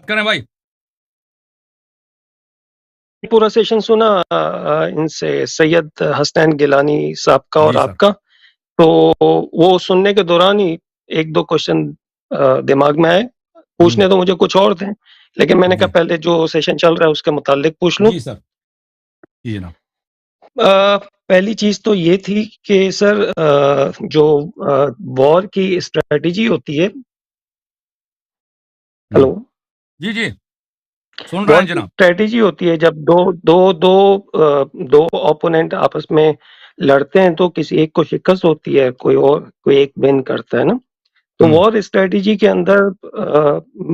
کریں بھائی. پورا سیشن سنا ان سے سید حسنین گیلانی صاحب کا اور جی آپ سر. کا، تو وہ سننے کے دوران ہی ایک دو کوشچن دماغ میں آئے. پوچھنے تو مجھے کچھ اور تھے، لیکن میں نے کہا جی پہلے جو سیشن چل رہا ہے اس کے متعلق پوچھ لوں. جی سر. جی جناب. پہلی چیز تو یہ تھی کہ سر جو وار کی اسٹریٹجی ہوتی ہے. ہلو. جی جی سن رہے وار ہیں کی جناب. اسٹریٹجی ہوتی ہے جب دو اوپوننٹ آپس میں لڑتے ہیں تو کسی ایک کو شکست ہوتی ہے، کوئی ایک ون کرتا ہے نا. تو وار اسٹریٹجی کے اندر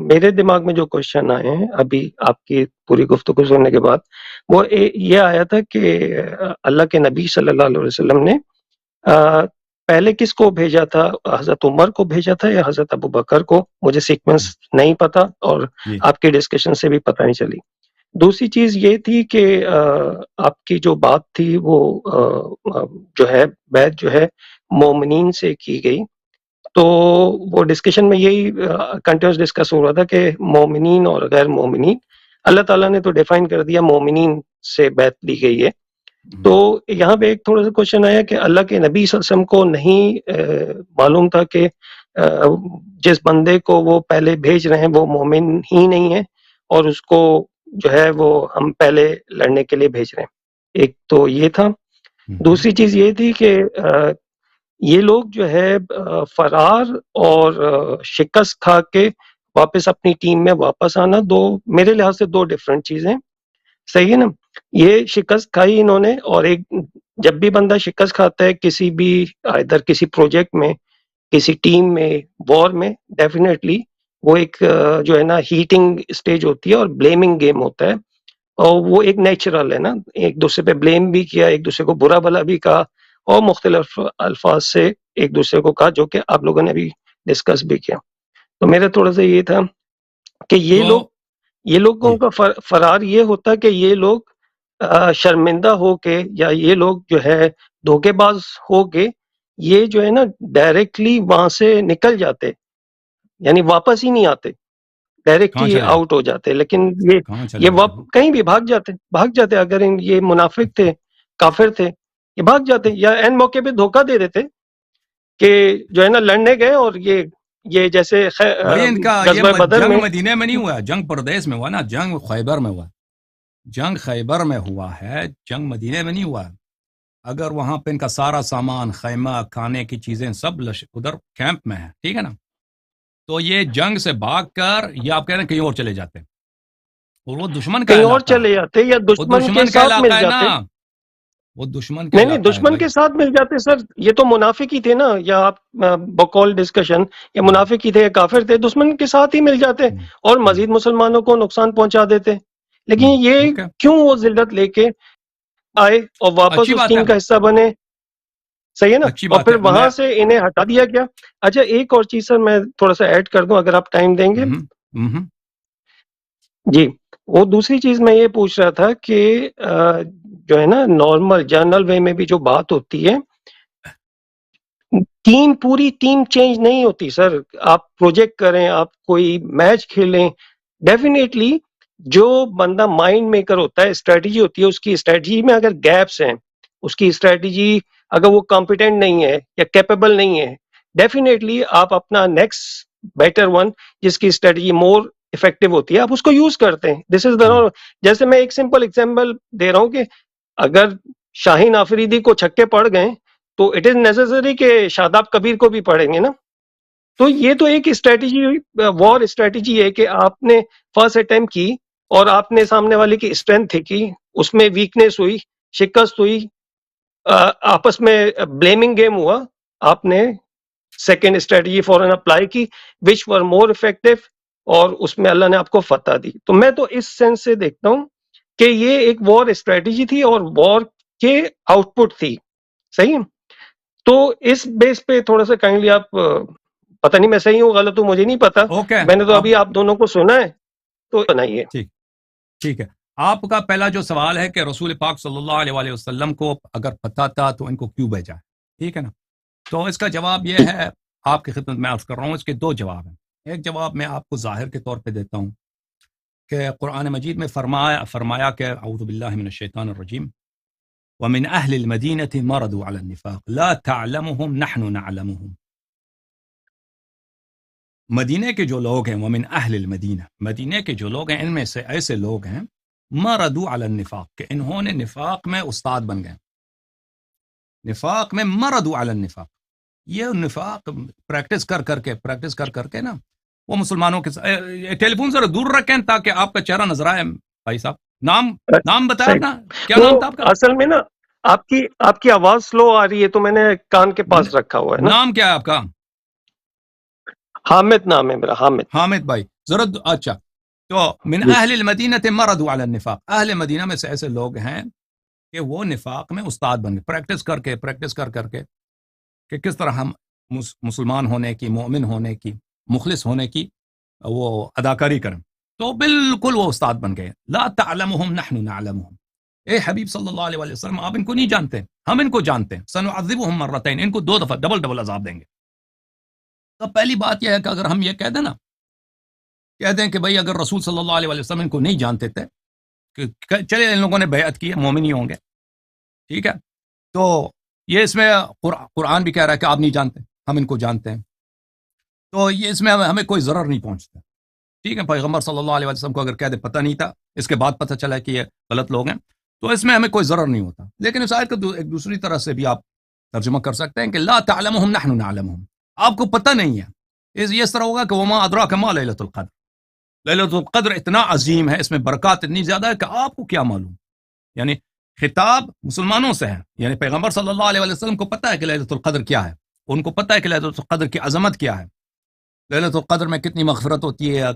میرے دماغ میں جو کوشچن آئے ہیں ابھی آپ کی پوری گفتگو سننے کے بعد، وہ یہ آیا تھا کہ اللہ کے نبی صلی اللہ علیہ وسلم نے پہلے کس کو بھیجا تھا؟ حضرت عمر کو بھیجا تھا یا حضرت ابو بکر کو؟ مجھے سیکوینس نہیں پتا اور جی آپ کی ڈسکشن سے بھی پتہ نہیں چلی. دوسری چیز یہ تھی کہ آپ کی جو بات تھی وہ جو ہے بیعت جو ہے مومنین سے کی گئی، تو وہ ڈسکشن میں یہی کنٹینیوس ڈسکس ہو رہا تھا کہ مومنین اور غیر مومنین، اللہ تعالیٰ نے تو ڈیفائن کر دیا مومنین سے بیعت لی گئی ہے. تو یہاں پہ ایک تھوڑا سا کوشچن آیا کہ اللہ کے نبی صلی اللہ علیہ وسلم کو نہیں معلوم تھا کہ جس بندے کو وہ پہلے بھیج رہے ہیں وہ مومن ہی نہیں ہے، اور اس کو جو ہے وہ ہم پہلے لڑنے کے لیے بھیج رہے ہیں. ایک تو یہ تھا. دوسری چیز یہ تھی کہ یہ لوگ جو ہے فرار اور شکست کھا کے واپس اپنی ٹیم میں واپس آنا، دو میرے لحاظ سے دو ڈیفرنٹ چیزیں. صحیح ہے نا؟ یہ شکست کھائی انہوں نے، اور ایک جب بھی بندہ شکست کھاتا ہے کسی بھی ادھر کسی پروجیکٹ میں، کسی ٹیم میں، وار میں، ڈیفینیٹلی وہ ایک جو ہے نا ہیٹنگ اسٹیج ہوتی ہے اور بلیمنگ گیم ہوتا ہے، اور وہ ایک نیچرل ہے نا. ایک دوسرے پہ بلیم بھی کیا، ایک دوسرے کو برا بھلا بھی کہا، اور مختلف الفاظ سے ایک دوسرے کو کہا، جو کہ آپ لوگوں نے بھی ڈسکس بھی کیا. تو میرا تھوڑا سا یہ تھا کہ یہ لوگوں کا فرار یہ ہوتا کہ یہ لوگ شرمندہ ہو کے، یا یہ لوگ جو ہے دھوکے باز ہو کے، یہ جو ہے نا ڈائریکٹلی وہاں سے نکل جاتے، یعنی واپس ہی نہیں آتے، ڈائریکٹلی آؤٹ ہو جاتے. لیکن یہ کہیں بھی بھاگ جاتے. اگر یہ منافق تھے، کافر تھے، یہ بھاگ جاتے یا این موقع پہ دھوکہ دے دیتے کہ جو ہے نا لڑنے گئے، اور یہ جیسے ان کا غزوہ بدر جنگ میں مدینے میں نہیں ہوا، جنگ پردیس میں ہوا نا، جنگ خیبر میں ہوا. جنگ خیبر میں ہوا ہے، جنگ مدینے میں نہیں ہوا. اگر وہاں پہ ان کا سارا سامان، خیمہ، کھانے کی چیزیں سب ادھر کیمپ میں ہے، ٹھیک ہے نا، تو یہ جنگ سے بھاگ کر یہ آپ کہہ رہے ہیں کہیں اور چلے جاتے ہیں، اور وہ دشمن کا کہیں اور علاقہ چلے جاتے یا وہ دشمن کے کا ساتھ علاقہ مل ہے نا، جاتے. وہ دشمن کا نہیں علاقہ ہے دشمن بھائی. کے ساتھ مل جاتے سر. یہ تو منافق ہی تھے نا، یا آپ بقول ڈسکشن یا منافق ہی تھے یا کافر تھے، دشمن کے ساتھ ہی مل جاتے اور مزید مسلمانوں کو نقصان پہنچا دیتے. لیکن یہ کیوں وہ ذلت لے کے آئے اور واپس اچھی اس بات ہے، ٹیم کا حصہ بنے؟ صحیح ہے نا؟ اچھی اور بات پھر ہے. وہاں سے انہیں ہٹا دیا گیا. اچھا ایک اور چیز سر میں تھوڑا سا ایڈ کر دوں اگر آپ ٹائم دیں گے. جی، وہ دوسری چیز میں یہ پوچھ رہا تھا کہ جو ہے نا نارمل جنرل وے میں بھی جو بات ہوتی ہے، پوری ٹیم چینج نہیں ہوتی سر. آپ پروجیکٹ کریں، آپ کوئی میچ کھیلیں، ڈیفینیٹلی جو بندہ مائنڈ میکر ہوتا ہے، اسٹریٹجی ہوتی ہے، اس کی اسٹریٹجی میں اگر گیپس ہیں، اس کی اسٹریٹجی اگر وہ کمپیٹنٹ نہیں ہے یا کیپیبل نہیں ہے، ڈیفینیٹلی آپ اپنا نیکسٹ بیٹر ون جس کی اسٹریٹجی مور افیکٹو ہوتی ہے آپ اس کو یوز کرتے ہیں. دس از دا. جیسے میں ایک سمپل ایگزامپل دے رہا ہوں کہ اگر شاہین آفریدی کو چھکے پڑ گئے تو اٹ از نیسسری کہ شاداب کبیر کو بھی پڑھیں گے نا. تو یہ تو ایک اسٹریٹجی، وار اسٹریٹجی ہے کہ آپ نے فرسٹ اٹیمپٹ کی اور آپ نے سامنے والے کی اسٹرینتھ کی، اس میں ویکنیس ہوئی، شکست ہوئی، آپس میں بلیمنگ گیم ہوا، آپ نے سیکنڈ اسٹریٹجی فوراً اپلائی کی وچ ور مور افیکٹو، اور اس میں اللہ نے آپ کو فتح دی. تو میں تو اس سینس سے دیکھتا ہوں کہ یہ ایک وار اسٹریٹجی تھی اور وار کے آؤٹ پٹ تھی. صحیح. تو اس بیس پہ تھوڑا سا کائنڈلی آپ، پتہ نہیں میں صحیح ہوں غلط ہوں مجھے نہیں پتا، میں نے تو ابھی آپ دونوں کو سنا ہے تو بنائیے. ٹھیک ہے. آپ کا پہلا جو سوال ہے کہ رسول پاک صلی اللہ علیہ وآلہ وسلم کو اگر پتہ تھا تو ان کو کیوں بھیجا، ٹھیک ہے نا. تو اس کا جواب یہ ہے، آپ کی خدمت میں عرض کر رہا ہوں، اس کے دو جواب ہیں. ایک جواب میں آپ کو ظاہر کے طور پہ دیتا ہوں کہ قرآن مجید میں فرمایا کہ اعوذ باللہ من الشیطان الرجیم ومن اہل المدینۃ مردوا علی النفاق لا تعلمهم نحن نعلمهم. مدینے کے جو لوگ ہیں ومن اہل المدینہ، مدینے کے جو لوگ ہیں ان میں سے ایسے لوگ ہیں مردوا علی النفاق کہ انہوں نے نفاق میں استاد بن گئے. نفاق میں مردوا علی النفاق، یہ نفاق پریکٹس کر کے نا وہ مسلمانوں کے ٹیلی فون ذرا دور رکھیں تاکہ آپ کا چہرہ نظر آئے. بھائی صاحب نام بتایا نا، کیا نام تھا آپ کا؟ اصل میں نا آپ کی آواز سلو آ رہی ہے تو میں نے کان کے پاس رکھا ہوا ہے نا. نام کیا ہے آپ کا؟ حامد نام ہے میرا. حامد بھائی ذرا. اچھا، تو من اہل المدینہ مردوا علی النفاق، اہل مدینہ میں سے ایسے لوگ ہیں کہ وہ نفاق میں استاد بن گئے، پریکٹس کر کے کہ کس طرح ہم مسلمان ہونے کی، مومن ہونے کی، مخلص ہونے کی وہ اداکاری کریں. تو بالکل وہ استاد بن گئے. لا تعلمهم نحن نعلمهم، اے حبیب صلی اللہ علیہ وسلم آپ ان کو نہیں جانتے، ہم ان کو جانتے ہیں. سنعذبهم مرتين، ان کو 2 دفعہ ڈبل عذاب دیں گے. تو پہلی بات یہ ہے کہ اگر ہم یہ کہہ دیں کہ بھئی اگر رسول صلی اللہ علیہ وسلم ان کو نہیں جانتے تھے کہ چلے ان لوگوں نے بیعت کی ہے، مومن ہی ہوں گے، ٹھیک ہے، تو یہ اس میں قرآن بھی کہہ رہا ہے کہ آپ نہیں جانتے، ہم ان کو جانتے ہیں، تو یہ اس میں ہمیں کوئی ضرر نہیں پہنچتا. ٹھیک ہے، پیغمبر صلی اللہ علیہ وسلم کو اگر کہہ دے پتہ نہیں تھا، اس کے بعد پتہ چلا کہ یہ غلط لوگ ہیں، تو اس میں ہمیں کوئی ضرر نہیں ہوتا. لیکن اس آیت کو ایک دوسری طرح سے بھی آپ ترجمہ کر سکتے ہیں کہ لا تعلمهم نحن نعلمهم، آپ کو پتہ نہیں ہے. اس طرح ہوگا کہ وما ادراک ما لیلۃ القدر، لیلۃ القدر اتنا عظیم ہے، اس میں برکات اتنی زیادہ ہے کہ آپ کو کیا معلوم. یعنی خطاب مسلمانوں سے ہے، یعنی پیغمبر صلی اللہ علیہ وسلم کو پتہ ہے کہ لیلۃ القدر کیا ہے، ان کو پتہ ہے کہ لیلۃ القدر کی عظمت کیا ہے، لیلۃ القدر میں کتنی مغفرت ہوتی ہے،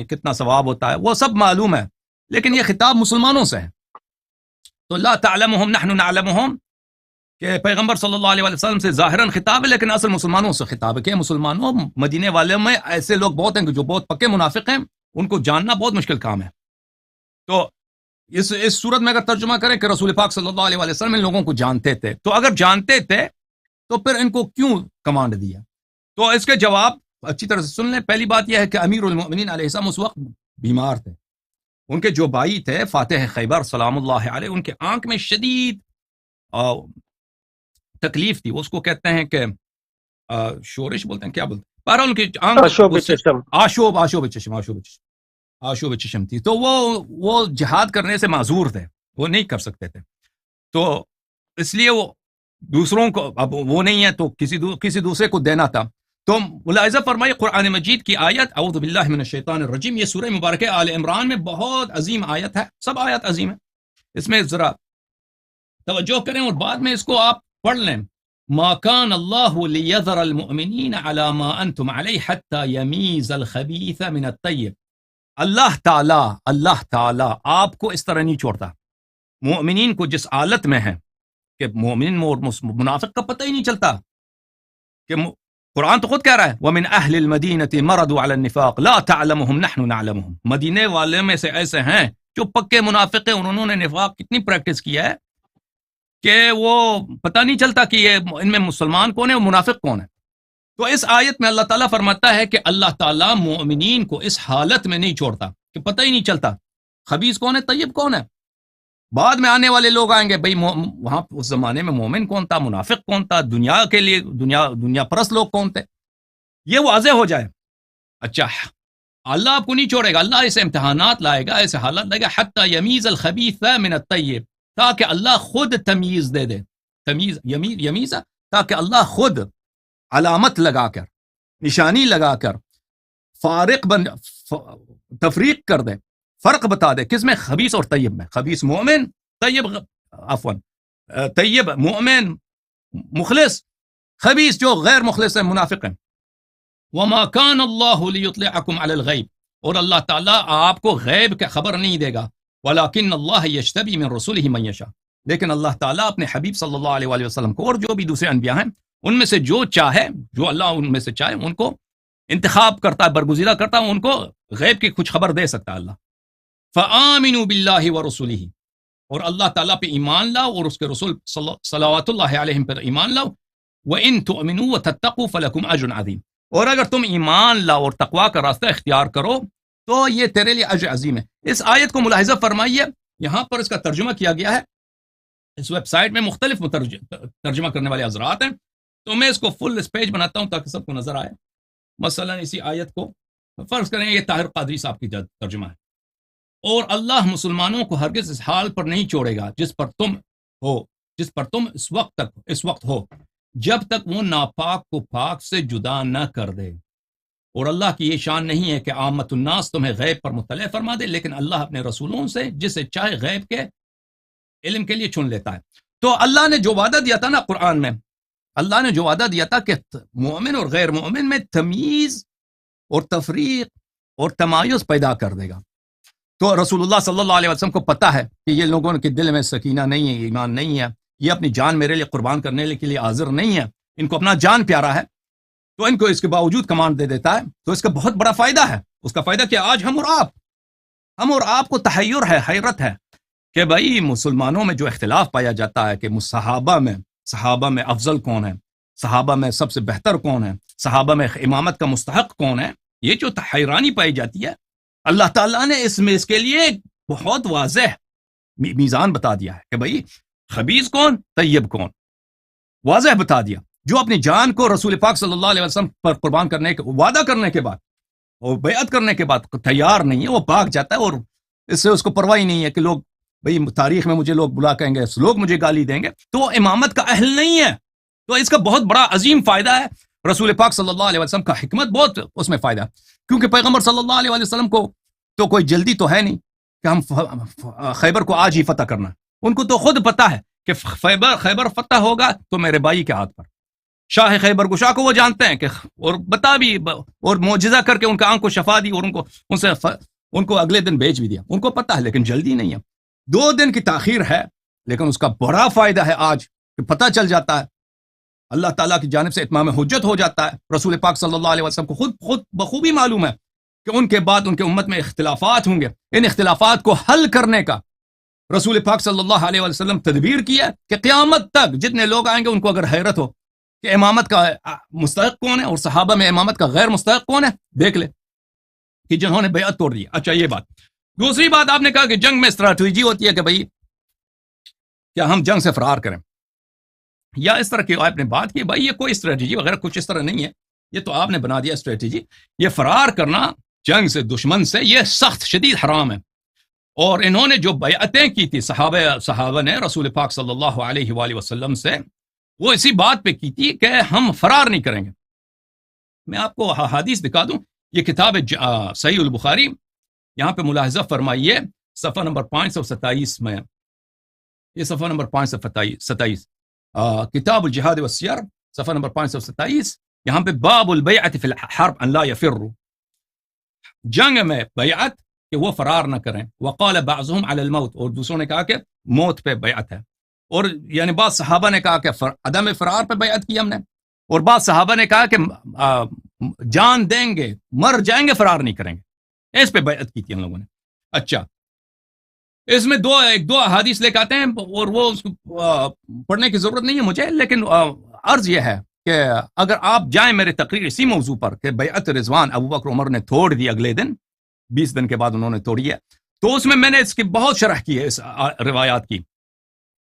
کتنا ثواب ہوتا ہے، وہ سب معلوم ہے. لیکن یہ خطاب مسلمانوں سے ہے. تو لا تعلمهم نحن نعلمهم کہ پیغمبر صلی اللہ علیہ وسلم سے ظاہراً خطاب ہے، لیکن اصل مسلمانوں سے خطاب ہے کہ مسلمانوں، مدینے والے میں ایسے لوگ بہت ہیں جو بہت پکے منافق ہیں، ان کو جاننا بہت مشکل کام ہے. تو اس صورت میں اگر ترجمہ کریں کہ رسول پاک صلی اللہ علیہ وسلم ان لوگوں کو جانتے تھے، تو اگر جانتے تھے تو پھر ان کو کیوں کمانڈ دیا؟ تو اس کے جواب اچھی طرح سے سن لیں. پہلی بات یہ ہے کہ امیر المؤمنین علیہ السلام اس وقت بیمار تھے. ان کے جو بھائی تھے فاتح خیبر سلام اللہ علیہ، ان کے آنکھ میں شدید تکلیف تھی. اس کو کہتے ہیں کہ شورش بولتے ہیں، کیا بولتے ہیں، بہرحال ان کی آشوب چشم تھی. تو وہ جہاد کرنے سے معذور تھے، وہ نہیں کر سکتے تھے. تو اس لیے وہ دوسروں کو، اب وہ نہیں ہے تو کسی دوسرے کو دینا تھا. تو ملاحظہ فرمائے قرآن مجید کی آیت اعوذ باللہ من الشیطان الرجیم، یہ سورہ مبارکہ آل عمران میں بہت عظیم آیت ہے. سب آیت عظیم ہے، اس میں ذرا توجہ کریں اور بعد میں اس کو آپ پڑھ لیں. ما كان الله ليذر المؤمنين على ما انتم عليه حتى يميز الخبيث من الطيب. اللہ تعالی آپ کو اس طرح نہیں چھوڑتا، مومنین کو جس حالت میں ہے کہ مومن اور منافق کا پتہ ہی نہیں چلتا. کہ قرآن تو خود کہہ رہا ہے وَمِنْ أَهْلِ الْمَدِينَةِ مَرَضُوا عَلَى النِّفَاقِ لَا تَعْلَمُهُمْ نَحْنُ نَعْلَمُهُمْ. مدینے والے میں سے ایسے ہیں جو پکے منافق ہیں، انہوں نے نفاق کتنی پریکٹس کیا ہے کہ وہ پتہ نہیں چلتا کہ یہ ان میں مسلمان کون ہے اور منافق کون ہے. تو اس آیت میں اللہ تعالیٰ فرماتا ہے کہ اللہ تعالیٰ مومنین کو اس حالت میں نہیں چھوڑتا کہ پتہ ہی نہیں چلتا خبیث کون ہے، طیب کون ہے. بعد میں آنے والے لوگ آئیں گے، بھئی وہاں اس زمانے میں مومن کون تھا، منافق کون تھا، دنیا کے لیے دنیا پرست لوگ کون تھے، یہ واضح ہو جائے. اچھا، اللہ آپ کو نہیں چھوڑے گا، اللہ ایسے امتحانات لائے گا، ایسے حالات لائے گا حتی یمیز الخبیث من الطیب، تاکہ اللہ خود تمیز دے دے. یمیز تاکہ اللہ خود علامت لگا کر، نشانی لگا کر تفریق کر دے، فرق بتا دے کس میں، خبیث اور طیب میں. خبیث مومن، طیب مومن مخلص، خبیث جو غیر مخلص ہے، منافق ہیں. وما كان الله ليطلعكم على الغيب، اور اللہ تعالیٰ آپ کو غیب کا خبر نہیں دے گا. ولكن الله يجتبي من رسله من يشاء، لیکن اللہ تعالیٰ اپنے حبیب صلی اللہ علیہ وسلم کو اور جو بھی دوسرے انبیاء ہیں ان میں سے جو چاہے، جو اللہ ان میں سے چاہے ان کو انتخاب کرتا ہے، برگزیدہ کرتا ہے، ان کو غیب کی کچھ خبر دے سکتا ہے اللہ. فآمنوا باللہ ورسولہ، اور اللہ تعالیٰ پہ ایمان لاؤ اور اس کے رسول صلوات اللہ علیہم پر ایمان لاؤ. وَإِن تُؤْمِنُوا وَتَتَّقُوا فَلَكُمْ أَجْرٌ عَظِيمٌ، اور اگر تم ایمان لاؤ اور تقویٰ کا راستہ اختیار کرو تو یہ تیرے لیے اجر عظیم ہے. اس آیت کو ملاحظہ فرمائیے، یہاں پر اس کا ترجمہ کیا گیا ہے، اس ویب سائٹ میں مختلف ترجمہ کرنے والے حضرات ہیں، تو میں اس کو فل اس پیج بناتا ہوں تاکہ سب کو نظر آئے۔ مثلا اسی آیت کو فرض کریں یہ طاہر قادری صاحب کی ترجمہ ہے، اور اللہ مسلمانوں کو ہرگز اس حال پر نہیں چھوڑے گا جس پر تم اس وقت ہو جب تک وہ ناپاک کو پاک سے جدا نہ کر دے، اور اللہ کی یہ شان نہیں ہے کہ عامت الناس تمہیں غیب پر مطلع فرما دے، لیکن اللہ اپنے رسولوں سے جسے چاہے غیب کے علم کے لیے چن لیتا ہے۔ تو اللہ نے جو وعدہ دیا تھا نا قرآن میں، اللہ نے جو وعدہ دیا تھا کہ مومن اور غیر مومن میں تمیز اور تفریق اور تمایز پیدا کر دے گا، تو رسول اللہ صلی اللہ علیہ وسلم کو پتا ہے کہ یہ لوگوں کے دل میں سکینہ نہیں ہے، ایمان نہیں ہے، یہ اپنی جان میرے لیے قربان کرنے کے لیے حاضر نہیں ہے، ان کو اپنا جان پیارا ہے، تو ان کو اس کے باوجود کمانڈ دے دیتا ہے۔ تو اس کا بہت بڑا فائدہ ہے۔ اس کا فائدہ کیا؟ آج ہم اور آپ کو تحیر ہے، حیرت ہے کہ بھائی مسلمانوں میں جو اختلاف پایا جاتا ہے کہ صحابہ میں افضل کون ہے، صحابہ میں سب سے بہتر کون ہے، صحابہ میں امامت کا مستحق کون ہے، یہ جو حیرانی پائی جاتی ہے، اللہ تعالیٰ نے اس کے لیے بہت واضح میزان بتا دیا ہے کہ بھائی خبیث کون، طیب کون، واضح بتا دیا۔ جو اپنی جان کو رسول پاک صلی اللہ علیہ وسلم پر قربان کرنے کے وعدہ کرنے کے بعد اور بیعت کرنے کے بعد تیار نہیں ہے، وہ بھاگ جاتا ہے، اور اس سے اس کو پرواہ نہیں ہے کہ لوگ بھئی تاریخ میں مجھے لوگ بلا کہیں گے، لوگ مجھے گالی دیں گے، تو وہ امامت کا اہل نہیں ہے۔ تو اس کا بہت بڑا عظیم فائدہ ہے، رسول پاک صلی اللہ علیہ وسلم کا حکمت بہت اس میں فائدہ ہے، کیونکہ پیغمبر صلی اللہ علیہ وسلم کو تو کوئی جلدی تو ہے نہیں کہ ہم خیبر کو آج ہی فتح کرنا، ان کو تو خود پتا ہے کہ خیبر فتح ہوگا تو میرے بھائی کے ہاتھ پر، شاہ خیبر گشا کو وہ جانتے ہیں کہ، اور بتا بھی اور معجزہ کر کے ان کا آنکھ کو شفا دی، اور ان کو اگلے دن بھیج بھی دیا، ان کو پتا ہے، لیکن جلدی نہیں ہے، 2 دن کی تاخیر ہے، لیکن اس کا بڑا فائدہ ہے آج کہ پتہ چل جاتا ہے، اللہ تعالیٰ کی جانب سے اتمام حجت ہو جاتا ہے۔ رسول پاک صلی اللہ علیہ وسلم کو خود بخوبی معلوم ہے کہ ان کے بعد ان کے امت میں اختلافات ہوں گے، ان اختلافات کو حل کرنے کا رسول پاک صلی اللہ علیہ وسلم تدبیر کیا کہ قیامت تک جتنے لوگ آئیں گے ان کو اگر حیرت ہو کہ امامت کا مستحق کون ہے اور صحابہ میں امامت کا غیر مستحق کون ہے، دیکھ لے کہ جنہوں نے بیعت توڑ دی۔ اچھا، یہ بات۔ دوسری بات، آپ نے کہا کہ جنگ میں اسٹریٹجی ہوتی ہے کہ بھئی کیا ہم جنگ سے فرار کریں، یا اس طرح کی آپ نے بات کی، بھائی یہ کوئی اسٹریٹجی وغیرہ کچھ اس طرح نہیں ہے، یہ تو آپ نے بنا دیا اسٹریٹجی۔ یہ فرار کرنا جنگ سے، دشمن سے، یہ سخت شدید حرام ہے، اور انہوں نے جو بیعتیں کی تھی صحابہ نے رسول پاک صلی اللہ علیہ وآلہ وسلم سے، وہ اسی بات پہ کی تھی کہ ہم فرار نہیں کریں گے۔ میں آپ کو حدیث دکھا دوں، یہ کتاب صحیح البخاری، یہاں پہ ملاحظہ فرمائیے صفحہ نمبر 527 میں، یہ صفحہ نمبر 527 کتاب الجہاد والسیر، صفحہ نمبر 527، یہاں پہ باب البیعت فی الحرب ان لا یفروا، جنگ میں بیعت کہ وہ فرار نہ کریں، وقال بعضهم علی الموت، اور دوسروں نے کہا کہ موت پہ بیعت ہے، اور یعنی بعض صحابہ نے کہا کہ عدم فرار پہ بیعت کی ہم نے، اور بعض صحابہ نے کہا کہ جان دیں گے، مر جائیں گے، فرار نہیں کریں گے، اس پہ بیعت کی تھی ہم لوگوں نے۔ اچھا، اس میں ایک دو احادیث لے کے آتے ہیں، اور وہ پڑھنے کی ضرورت نہیں ہے مجھے، لیکن عرض یہ ہے کہ اگر آپ جائیں میرے تقریر اسی موضوع پر کہ بیعت رضوان ابو بکر عمر نے توڑ دی اگلے دن، 20 دن کے بعد انہوں نے توڑی ہے، تو اس میں میں نے اس کی بہت شرح کی ہے اس روایات کی،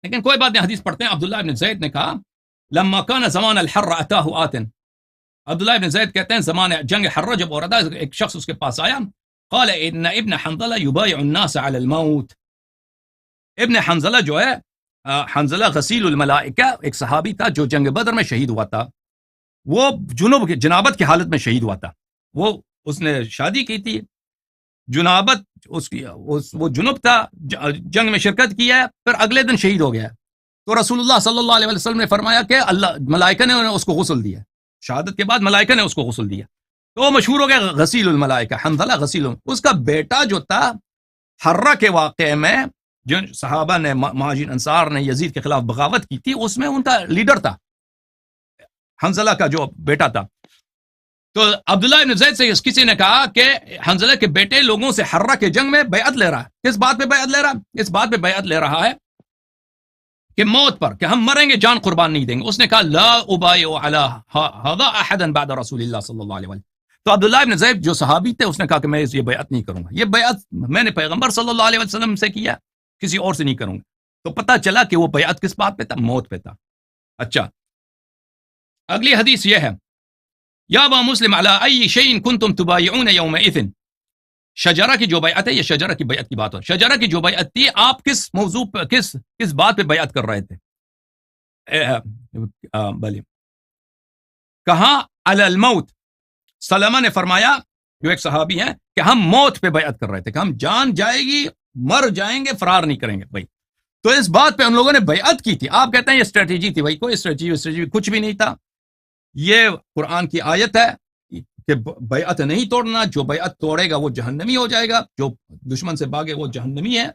لیکن کوئی بات نہیں، حدیث پڑھتے ہیں۔ عبداللہ ابن زید نے کہا لما کان زمان الحر اتاہ آتن، عبداللہ ابن زید کہتے ہیں زمان جنگ حر جب عورت ایک شخص اس کے پاس آیا، قال ان ابن حنظلہ یبایع الناس علی الموت، ابن حنظلہ جو ہے، حنظلہ غسیل الملائکہ، ایک صحابی تھا جو جنگ بدر میں شہید ہوا تھا، وہ جنابت کی حالت میں شہید ہوا تھا، اس نے شادی کی تھی، جنابت وہ جنوب تھا، جنگ میں شرکت کی ہے، پھر اگلے دن شہید ہو گیا، تو رسول اللہ صلی اللہ علیہ وسلم نے فرمایا کہ ملائکہ نے اس کو غسل دیا، شہادت کے بعد ملائکہ نے اس کو غسل دیا، تو وہ مشہور ہو گیا غسیل الملائکہ، حنظلہ غسیل۔ اس کا بیٹا جو تھا حرہ کے واقعے میں جن صحابہ نے، مہاجرین انصار نے یزید کے خلاف بغاوت کی تھی، اس میں ان کا لیڈر تھا، حنظلہ کا جو بیٹا تھا۔ تو عبداللہ ابن زید سے کسی نے کہا کہ حنظلہ کے بیٹے لوگوں سے حرہ کے جنگ میں بیعت لے رہا ہے، کس بات پہ بیعت لے رہا ہے؟ اس بات پہ بیعت لے رہا ہے کہ موت پر، کہ ہم مریں گے، جان قربان نہیں دیں گے۔ اس نے کہا لا ابایع علی ھذا احدا بعد رسول اللہ صلی اللہ علیہ وسلم، تو عبداللہ ابن زید جو صحابی تھے اس نے کہا کہ میں یہ بیعت نہیں کروں گا، یہ بیعت میں نے پیغمبر صلی اللہ علیہ وسلم سے کیا، کسی اور سے نہیں کروں گا. تو پتہ چلا کہ وہ بیعت کس بات پہ تھا؟ موت پہ تھا. اچھا اگلی حدیث یہ ہے، یا ابا مسلم علی ای شیء کنتم تبایعون یومئذ، شجرہ کی جو بیعت ہے، یہ شجرہ کی بیعت کی بات ہے. شجرہ کی جو بیعت تھی، آپ کس موضوع پہ، کس بات پہ بیعت کر رہے تھے؟ بلی کہا علی الموت. سلمہ نے فرمایا، جو ایک صحابی ہیں، کہ ہم موت پہ بیعت کر رہے تھے، کہ ہم جان جائے گی، مر جائیں گے، فرار نہیں کریں گے بھائی. تو اس بات پہ ہم لوگوں نے بیعت کی تھی. آپ کہتے ہیں یہ اسٹریٹجی تھی. بھائی کوئی اسٹریٹجی کچھ بھی نہیں تھا. یہ قرآن کی آیت ہے کہ بیعت نہیں توڑنا، جو بیعت توڑے گا وہ جہنمی ہو جائے گا، جو دشمن سے بھاگے وہ جہنمی ہے.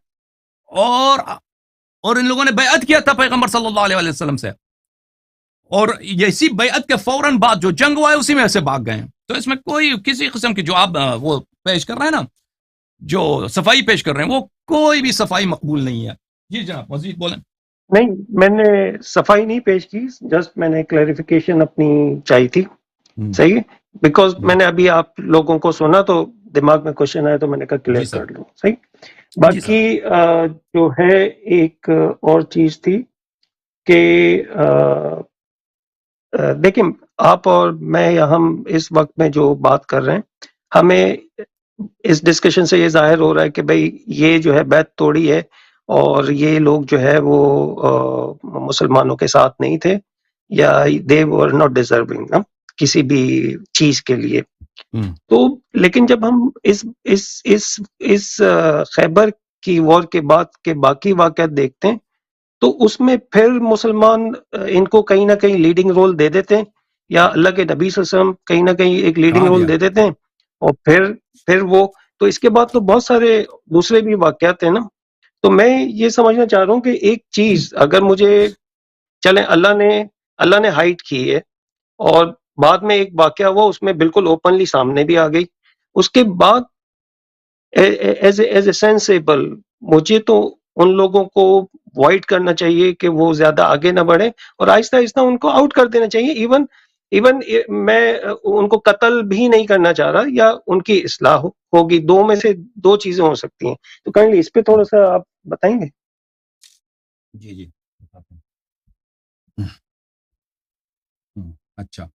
اور ان لوگوں نے بیعت کیا تھا پیغمبر صلی اللہ علیہ وسلم سے، اور اسی بیعت کے فوراً بعد جو جنگ ہوا ہے اسی میں سے بھاگ گئے ہیں. تو اس میں کوئی کسی قسم کی جو آپ وہ پیش کر رہے ہیں نا، جو صفائی پیش کر رہے ہیں، وہ کوئی بھی صفائی مقبول نہیں ہے. جی جناب مزید بولیں. نہیں، میں نے صفائی نہیں پیش کی، جسٹ میں نے کلیریفیکیشن اپنی چاہی تھی. صحیح ہے، بیکاز میں نے ابھی آپ لوگوں کو سنا تو دماغ میں کوشچن آیا تو میں نے کہا جی کلیئر سر. کر لوں. صحیح. جی سر. باقی جو ہے ایک اور چیز تھی کہ دیکھیں، آپ اور میں یا ہم اس وقت میں جو بات کر رہے ہیں، ہمیں اس ڈسکشن سے یہ ظاہر ہو رہا ہے کہ بھئی یہ جو ہے بیعت توڑی ہے اور یہ لوگ جو ہے وہ مسلمانوں کے ساتھ نہیں تھے، یا دے ور ناٹ ڈیزرونگ کسی بھی چیز کے لیے. تو لیکن جب ہم اس خیبر کی وار کے بعد کے باقی واقعات دیکھتے ہیں تو اس میں پھر مسلمان ان کو کہیں نہ کہیں لیڈنگ رول دے دیتے ہیں، یا اللہ کے نبی صلی اللہ علیہ وسلم کہیں نہ کہیں ایک لیڈنگ کہاں رول دیا؟ دے دیتے ہیں. اور پھر وہ تو اس کے بعد تو بہت سارے دوسرے بھی واقعات ہیں نا. تو میں یہ سمجھنا چاہ رہا ہوں کہ ایک چیز اگر مجھے چلیں، اللہ نے ہائٹ کی ہے اور بعد میں ایک واقعہ ہوا اس میں بالکل اوپنلی سامنے بھی آ گئی، اس کے بعد ایز اے سینسیبل مجھے تو ان لوگوں کو وائڈ کرنا چاہیے کہ وہ زیادہ آگے نہ بڑھیں، اور آہستہ آہستہ ان کو آؤٹ کر دینا چاہیے. ایون میں ان کو قتل بھی نہیں کرنا چاہ رہا، یا ان کی اصلاح ہوگی. دو میں سے دو چیزیں ہو سکتی ہیں. تو کائنڈلی اس پہ تھوڑا سا آپ بتائیں گے؟ جی جی. اچھا،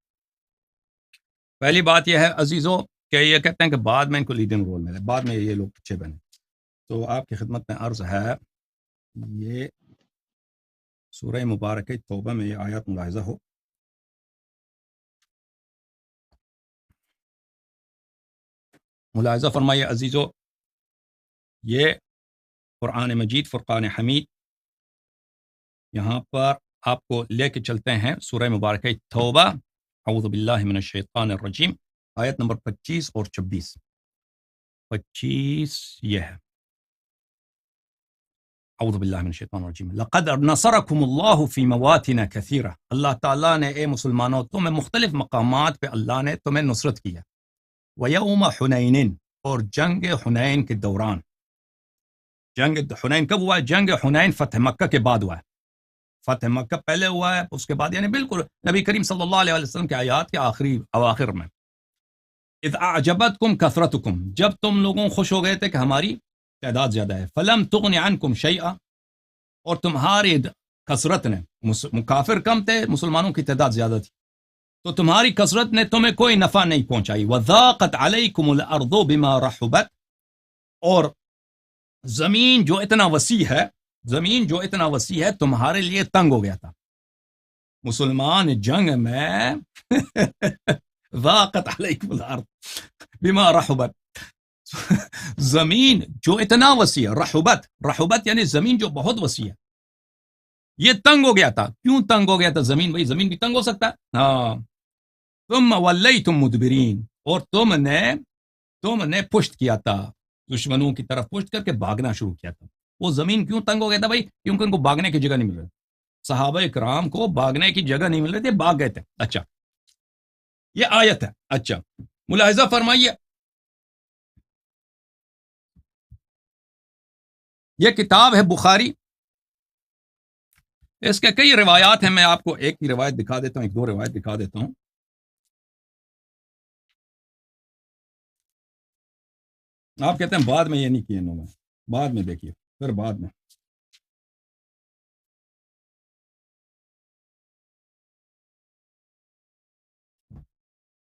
پہلی بات یہ ہے عزیزوں کہ یہ کہتے ہیں کہ بعد میں ان کو لیڈنگ رول ملے، بعد میں یہ لوگ پیچھے بنے. تو آپ کی خدمت میں عرض ہے، یہ سورہ مبارکہ توبہ میں یہ آیات ملاحظہ ہو. ملاحظہ فرمائیے عزیزو، یہ قرآن مجید فرقان حمید یہاں پر آپ کو لے کے چلتے ہیں سورہ مبارکہ توبہ، اعوذ باللہ من الشیطان الرجیم، آیت نمبر 25 اور 26. 25 یہ ہے، اعوذ باللہ من الشیطان الرجیم، لقد نصرکم اللہ فی مواطن کثیرہ. اللہ تعالیٰ نے، اے مسلمانوں، تمہیں مختلف مقامات پہ اللہ نے تمہیں نصرت کیا. ویوم حنین، اور جنگ حنین کے دوران. جنگ حنین کب ہوا ہے؟ جنگ حنین فتح مکہ کے بعد ہوا ہے. فتح مکہ پہلے ہوا ہے، اس کے بعد یعنی بالکل نبی کریم صلی اللہ علیہ وسلم کے آیات کے آخری اواخر میں. اذ اعجبتکم کثرتکم، جب تم لوگوں خوش ہو گئے تھے کہ ہماری تعداد زیادہ ہے. فلم تغن عنکم شیئا، اور تمہاری کثرت نے، کافر کم تھے، مسلمانوں کی تعداد زیادہ تھی، تو تمہاری کثرت نے تمہیں کوئی نفع نہیں پہنچائی. وضاقت علیکم الارض بما رحبت، اور زمین جو اتنا وسیع ہے تمہارے لیے تنگ ہو گیا تھا. مسلمان جنگ میں ضاقت علیکم الارض بما رحبت، زمین جو اتنا وسیع ہے، رحبت یعنی زمین جو بہت وسیع ہے، یہ تنگ ہو گیا تھا. کیوں تنگ ہو گیا تھا زمین؟ بھائی زمین بھی تنگ ہو سکتا ہے. ہاں. ثم ولیتم مدبرین، اور تم نے پشت کیا تھا، دشمنوں کی طرف پشت کر کے بھاگنا شروع کیا تھا. وہ زمین کیوں تنگ ہو گیا تھا بھائی؟ کیونکہ ان کو بھاگنے کی جگہ نہیں مل رہی. صحابہ کرام کو بھاگنے کی جگہ نہیں مل رہی تھی، بھاگ گئے تھے. اچھا، یہ آیت ہے. اچھا، ملاحظہ فرمائیے، یہ کتاب ہے بخاری، اس کے کئی روایات ہیں. میں آپ کو ایک ہی روایت دکھا دیتا ہوں، ایک دو روایت دکھا دیتا ہوں. آپ کہتے ہیں بعد میں یہ نہیں کیے انہوں نے، بعد میں دیکھیے پھر بعد میں.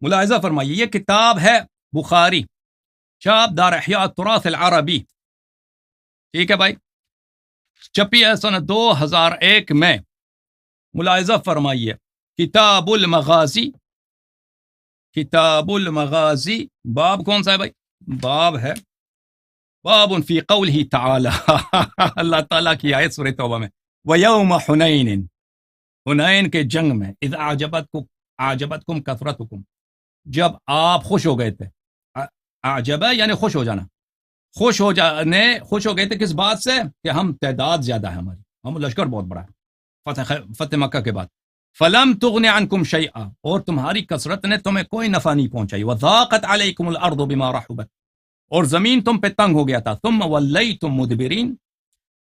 ملاحظہ فرمائیے یہ کتاب ہے بخاری، چاپ دار احیاء التراث العربی، ٹھیک ہے بھائی، چھپی ہے سن 2001 میں. ملاحظہ فرمائیے کتاب المغازی، کتاب المغازی، باب کون سا ہے بھائی؟ باب ہے باب فی قولہ تعالی اللہ تعالیٰ کی آیت سورہ توبہ میں، وَيَوْمَ حُنَيْنٍ، حنین کے جنگ میں، اذ اعجبتکم کثرتکم، جب آپ خوش ہو گئے تھے. اعجبہ یعنی خوش ہو جانا، خوش ہو گئے تھے کس بات سے؟ کہ ہم تعداد زیادہ ہے ہماری، ہم لشکر بہت بڑا ہے فتح مکہ کے بعد. فلم تغن عنکم شیئا، اور تمہاری کثرت نے تمہیں کوئی نفع نہیں پہنچائی. وضاقت علیکم الارض بما رحبت، اور زمین تم پہ تنگ ہو گیا تھا. ثم ولیتم مدبرین،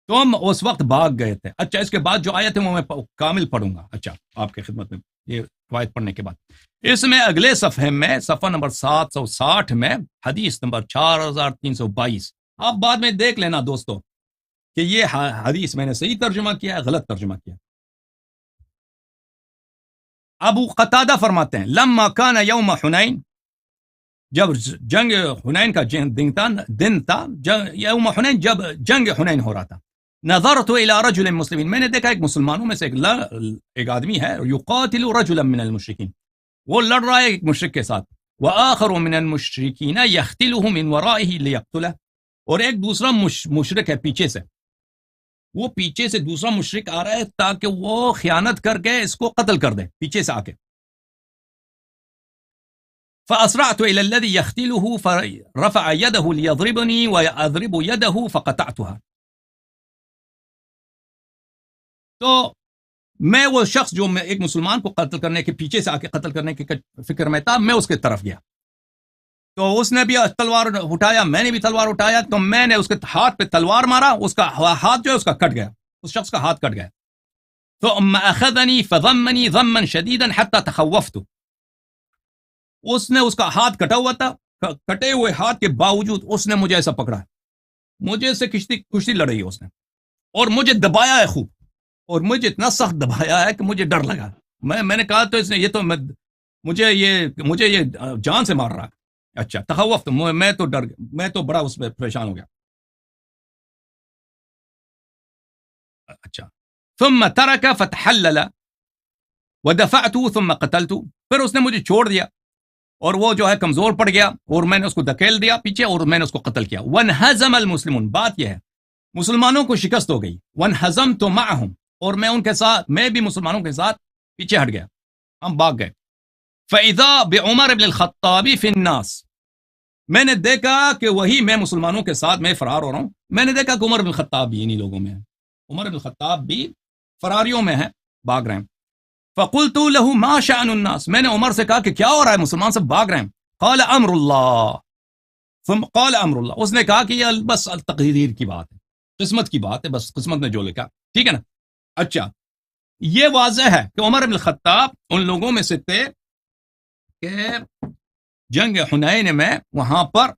تم اس وقت بھاگ گئے تھے. اچھا اس کے بعد جو آیت ہے وہ میں کامل پڑھوں گا اچھا آپ کی خدمت میں، یہ روایت پڑھنے کے بعد. اس میں اگلے صفحے میں صفحہ نمبر 760 میں حدیث نمبر 4322، آپ بعد میں دیکھ لینا دوستو کہ یہ حدیث میں نے صحیح ترجمہ کیا ہے غلط ترجمہ کیا. ابو قتادہ فرماتے ہیں لما کان یوم حنین، جب جنگ حنین کا دن تھا، یوم حنین جب جنگ حنین ہو رہا تھا، نظرت الی رجل مسلمین، میں نے دیکھا ایک مسلمانوں میں سے ایک آدمی ہے، یقاتل رجلا من المشرکین، وہ لڑ رہا ہے ایک مشرک کے ساتھ. وآخر من المشرکین یختلہ من ورائہ لیقتلہ، اور ایک دوسرا مشرک ہے پیچھے سے، وہ پیچھے سے دوسرا مشرک آ رہا ہے تاکہ وہ خیانت کر کے اس کو قتل کر دے پیچھے سے آ کے. فأسرعت إلى الذي يختله فرفع يده ليضربني وأضرب يده فقطعتها. تو میں وہ شخص جو میں ایک مسلمان کو قتل کرنے کے پیچھے سے آ کے قتل کرنے کی فکر میں تھا، میں اس کے طرف گیا تو اس نے بھی تلوار اٹھایا، میں نے بھی تلوار اٹھایا، تو میں نے اس کے ہاتھ پہ تلوار مارا، اس کا ہاتھ جو ہے اس کا کٹ گیا، اس شخص کا ہاتھ کٹ گیا. ثم أخذني فضمني ضما شديدا حتى تخوفت، اس نے اس کا ہاتھ کٹا ہوا تھا، کٹے ہوئے ہاتھ کے باوجود اس نے مجھے ایسا پکڑا، مجھے سے کشتی لڑ رہی ہے اس نے، اور مجھے دبایا ہے خوب، اور مجھے اتنا سخت دبایا ہے کہ مجھے ڈر لگا. میں نے کہا تو اس نے یہ تو مجھے یہ جان سے مار رہا. اچھا تخوف، میں تو ڈر گیا، میں تو بڑا اس میں پریشان ہو گیا. اچھا ثم ترك فتحلل ودفعته ثم قتلته، پھر اس نے مجھے چھوڑ دیا اور وہ جو ہے کمزور پڑ گیا، اور میں نے اس کو دھکیل دیا پیچھے اور میں نے اس کو قتل کیا. وانہزم المسلمون، بات یہ ہے مسلمانوں کو شکست ہو گئی. وانہزمت معهم، اور میں ان کے ساتھ، میں بھی مسلمانوں کے ساتھ پیچھے ہٹ گیا، ہم بھاگ گئے. فاذا بعمر بن الخطاب فی الناس، میں نے دیکھا کہ وہی میں مسلمانوں کے ساتھ میں فرار ہو رہا ہوں، میں نے دیکھا کہ عمر بن الخطاب بھی انہی لوگوں میں ہے، عمر بن الخطاب بھی فراریوں میں ہیں، بھاگ رہے ہیں. فقلت له ما شأن الناس، میں نے عمر سے کہا کہ کیا ہو رہا ہے، مسلمان سب بھاگ رہے ہیں. قال امر اللہ، ثم قال امر اللہ، اس نے کہا کہ یہ بس تقدیر کی بات ہے، قسمت کی بات ہے، بس قسمت نے جو لکھا، ٹھیک ہے نا. اچھا یہ واضح ہے کہ عمر بن الخطاب ان لوگوں میں سے تھے کہ جنگ حنین میں وہاں پر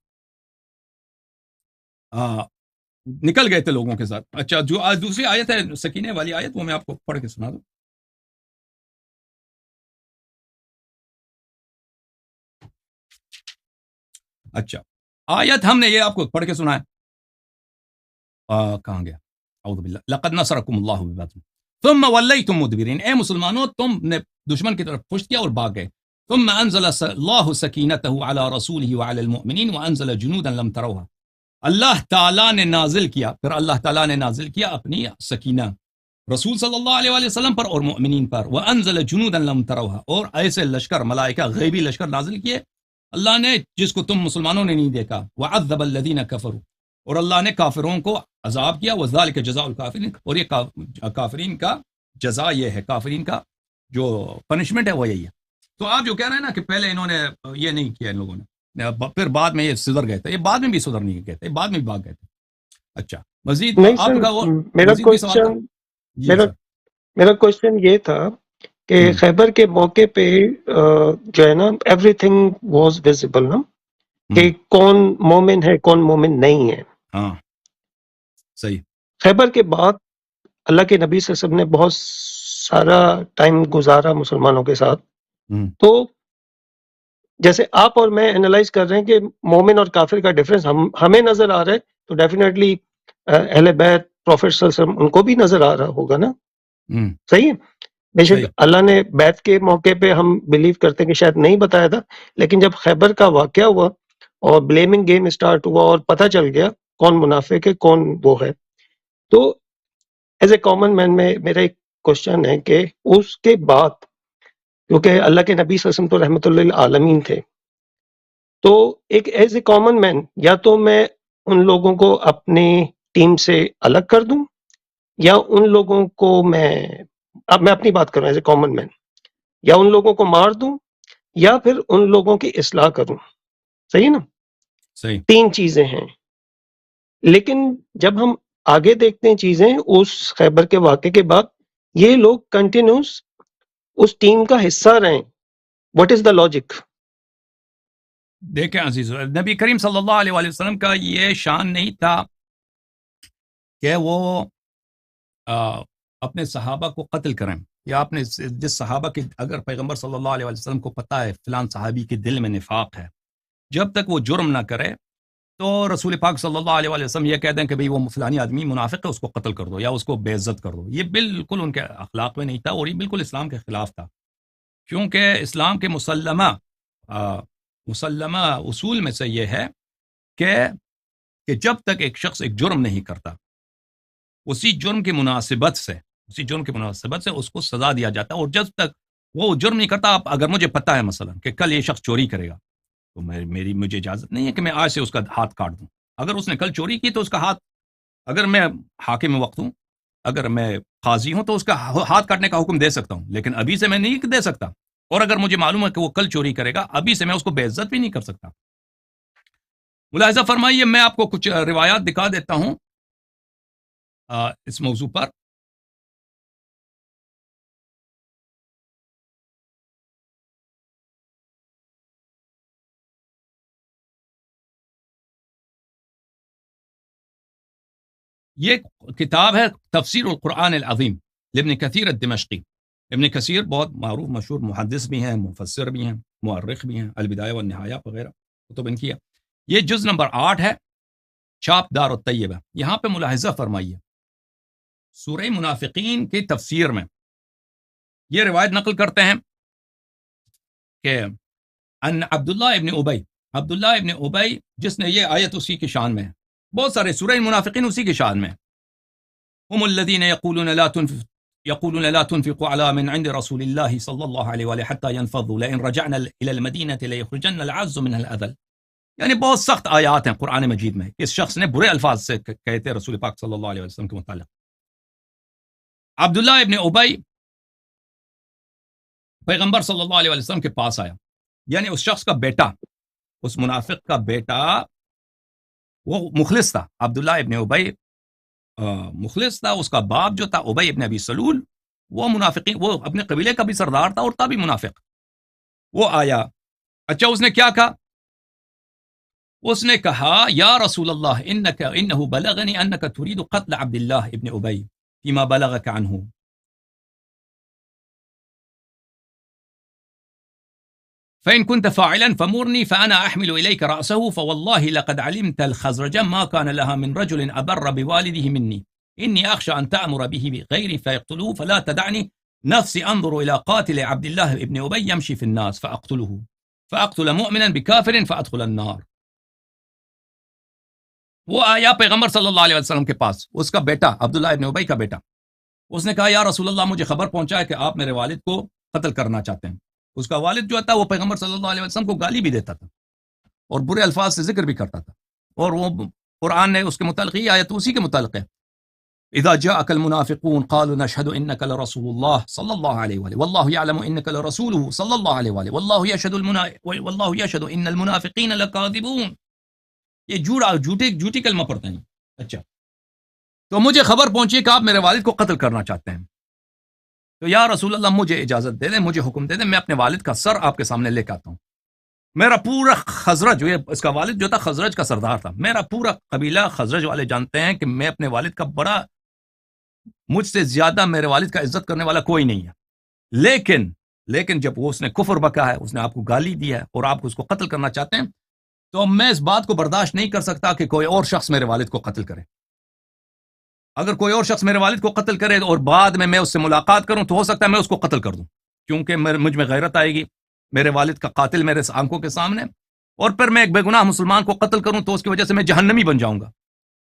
نکل گئے تھے لوگوں کے ساتھ. اچھا جو دوسری آیت ہے سکینے والی آیت، وہ میں آپ کو پڑھ کے سنا دوں. اچھا آیت ہم نے یہ آپ کو پڑھ کے سنا ہے، کہاں گیا، اعوذ باللہ، لقد نصرکم اللہ ببدر ثم ولیتم مدبرین، اے مسلمانوں تم نے دشمن کی طرف پشت کیا اور بھاگ گئے. ثم انزل اللہ سکینتہ علی رسولہ وعلی المؤمنین وانزل جنودا لم تروها، اللہ تعالیٰ نے نازل کیا، پھر اللہ تعالیٰ نے نازل کیا اپنی سکینہ رسول صلی اللہ علیہ وآلہ وسلم پر اور مؤمنین پر. وانزل جنودا لم تروها، اور ایسے لشکر ملائکہ غیبی لشکر نازل کیے اللہ نے جس کو تم مسلمانوں نے نہیں دیکھا. وعذب الذین کفروا، اور اللہ نے کافروں کو عذاب کیا. وذالک جزاء الکافرین، اور یہ کافرین کا جزا یہ ہے، کافرین کا جو پنشمنٹ ہے وہ یہی ہے. تو آپ جو کہہ رہے ہیں نا کہ پہلے انہوں نے یہ نہیں کیا ان لوگوں نے، پھر بعد میں یہ سدھر گئے تھے، یہ بعد میں بھی سدھر نہیں گئے تھے، بعد میں بھی بھاگ گئے تھے. اچھا مزید نہیں آپ سر، کا میرا مزید کوئی سوال تھا؟ جی سر. میرا کوشچن یہ تھا کہ خیبر کے موقع پہ جو ہے نا ایوری تھنگ واز ویزیبل نا، کہ کون مومن ہے کون مومن نہیں ہے. ہاں صحیح. خیبر کے بعد اللہ کے نبی صلی اللہ علیہ وسلم نے بہت سارا ٹائم گزارا مسلمانوں کے ساتھ. تو جیسے آپ اور میں انالائز کر رہے ہیں کہ مومن اور کافر کا ڈیفرنس ہمیں نظر آ رہا ہے، تو ڈیفینیٹلی اہل بیت پروفیٹ صلی اللہ علیہ وسلم ان کو بھی نظر آ رہا ہوگا نا. صحیح ہے. بے شک اللہ نے بیت کے موقع پہ ہم بلیو کرتے ہیں کہ شاید نہیں بتایا تھا، لیکن جب خیبر کا واقعہ ہوا اور بلیمنگ گیم اسٹارٹ ہوا اور پتہ چل گیا کون منافق ہے کون وہ ہے، تو ایز اے کامن مین میں میرا ایک کوشچن ہے کہ اس کے بعد، کیونکہ اللہ کے نبی صلی اللہ علیہ وسلم تو رحمت اللہ عالمین تھے، تو ایک ایز اے کامن مین یا تو میں ان لوگوں کو اپنی ٹیم سے الگ کر دوں، یا ان لوگوں کو اب میں اپنی بات کروں ایز اے کامن مین، یا ان لوگوں کو مار دوں یا پھر ان لوگوں کی اصلاح کروں. صحیح نا؟ صحیح. 3 چیزیں ہیں. لیکن جب ہم آگے دیکھتے ہیں چیزیں اس خیبر کے واقعے کے بعد، یہ لوگ کنٹینیوس اس ٹیم کا حصہ رہیں. What is the logic? دیکھیں عزیز، نبی کریم صلی اللہ علیہ وآلہ وسلم کا یہ شان نہیں تھا کہ وہ اپنے صحابہ کو قتل کریں، یا اپنے جس صحابہ کی اگر پیغمبر صلی اللہ علیہ وسلم کو پتہ ہے فلان صحابی کے دل میں نفاق ہے، جب تک وہ جرم نہ کرے تو رسول پاک صلی اللہ علیہ وسلم یہ کہہ دیں کہ بھئی وہ فلانی آدمی منافق ہے، اس کو قتل کر دو یا اس کو بے عزت کر دو. یہ بالکل ان کے اخلاق میں نہیں تھا، اور یہ بالکل اسلام کے خلاف تھا، کیونکہ اسلام کے مسلمہ اصول میں سے یہ ہے کہ جب تک ایک شخص ایک جرم نہیں کرتا، اسی جرم کی مناسبت سے اس کو سزا دیا جاتا ہے. اور جب تک وہ جرم نہیں کرتا، اگر مجھے پتہ ہے مثلا کہ کل یہ شخص چوری کرے گا، تو مجھے اجازت نہیں ہے کہ میں آج سے اس کا ہاتھ کاٹ دوں. اگر اس نے کل چوری کی تو اس کا ہاتھ، اگر میں حاکم وقت ہوں، اگر میں قاضی ہوں، تو اس کا ہاتھ کاٹنے کا حکم دے سکتا ہوں، لیکن ابھی سے میں نہیں دے سکتا. اور اگر مجھے معلوم ہے کہ وہ کل چوری کرے گا، ابھی سے میں اس کو بے عزت بھی نہیں کر سکتا. ملاحظہ فرمائیے، میں آپ کو کچھ روایات دکھا دیتا ہوں اس موضوع پر. یہ کتاب ہے تفسیر القرآن العظیم لابن کثیر الدمشقی. ابن کثیر بہت معروف مشہور محدث بھی ہیں، مفسر بھی ہیں، مؤرخ بھی ہیں، البدایہ والنہایہ وغیرہ کتب ان کی ہے. یہ جز نمبر 8 ہے، چھاپ دار الطیبہ. یہاں پہ ملاحظہ فرمائیے، سورہ منافقین کی تفسیر میں یہ روایت نقل کرتے ہیں کہ ان عبداللہ ابن ابی جس نے، یہ آیت اسی کی شان میں ہے، بہت سارے سورہ المنافقین اسی کی شان میں. هم الذين يقولون لا تنفقوا على من عند رسول الله صلى الله عليه وآله حتى ينفضوا لئن رجعنا إلى المدينة ليخرجن العز منها الأذل. یعنی بہت سخت آیات ہیں قرآن مجید میں، اس شخص نے برے الفاظ سے کہتے رسول پاک صلی اللہ علیہ وسلم کے متعلق. عبداللہ ابن ابی پیغمبر صلی اللہ علیہ وسلم کے پاس آیا، یعنی اس شخص کا بیٹا، اس منافق کا بیٹا، وہ مخلص تھا. عبداللہ ابن ابی مخلص تھا. اس کا باپ جو تھا ابی ابن ابی سلول، وہ منافقین، وہ اپنے قبیلے کا بھی سردار تھا اور تھا بھی منافق. وہ آیا، اچھا اس نے کیا کہا؟ اس نے کہا یا رسول اللہ انہ بلغنی انک ترید قتل عبداللہ ابن ابی فیما بلغک عنہ. فإن كنت فاعلا فمرني فأنا أحمل إليك رأسه فوالله لقد علمت الخزرج ما كان لها من رجل أبر بوالده مني إني أخشى أن تأمر به بغيري فيقتلوه فلا تدعني نفسي أنظر إلى قاتل عبد الله ابن أبي يمشي في الناس فأقتل مؤمنا بكافر فأدخل النار. وہ آیا پیغمبر صلی اللہ علیہ وسلم کے پاس، اس کا بیٹا عبداللہ ابن ابی کا بیٹا. اس نے کہا یا رسول اللہ مجھے خبر پہنچا ہے کہ آپ میرے والد کو قتل کرنا چاہتے ہیں. اس کا والد جو تھا وہ پیغمبر صلی اللہ علیہ وسلم کو گالی بھی دیتا تھا اور برے الفاظ سے ذکر بھی کرتا تھا، اور وہ قرآن نے اس کے متعلق یہ آیت اسی کے متعلق ہے. اذا جاءك المنافقون قالوا نشهد انك لرسول الله صلى الله عليه وآله والله يعلم انك لرسوله صلى الله عليه وآله والله يشهد ان المنافقين لكاذبون. یہ جھوٹی کلمہ پڑھتے ہیں. اچھا تو مجھے خبر پہنچی کہ آپ میرے والد کو قتل کرنا چاہتے ہیں، تو یا رسول اللہ مجھے اجازت دے دیں، مجھے حکم دے دیں، میں اپنے والد کا سر آپ کے سامنے لے کے آتا ہوں. میرا پورا خزرج، یہ اس کا والد جو تھا خزرج کا سردار تھا، میرا پورا قبیلہ خزرج والے جانتے ہیں کہ میں اپنے والد کا بڑا، مجھ سے زیادہ میرے والد کا عزت کرنے والا کوئی نہیں ہے، لیکن جب وہ اس نے کفر بکا ہے، اس نے آپ کو گالی دی ہے اور آپ اس کو قتل کرنا چاہتے ہیں، تو میں اس بات کو برداشت نہیں کر سکتا کہ کوئی اور شخص میرے والد کو قتل کرے۔ اگر کوئی اور شخص میرے والد کو قتل کرے اور بعد میں اس سے ملاقات کروں تو ہو سکتا ہے میں اس کو قتل کر دوں، کیونکہ مجھ میں غیرت آئے گی، میرے والد کا قاتل میرے آنکھوں کے سامنے، اور پھر میں ایک بے گناہ مسلمان کو قتل کروں تو اس کی وجہ سے میں جہنمی بن جاؤں گا،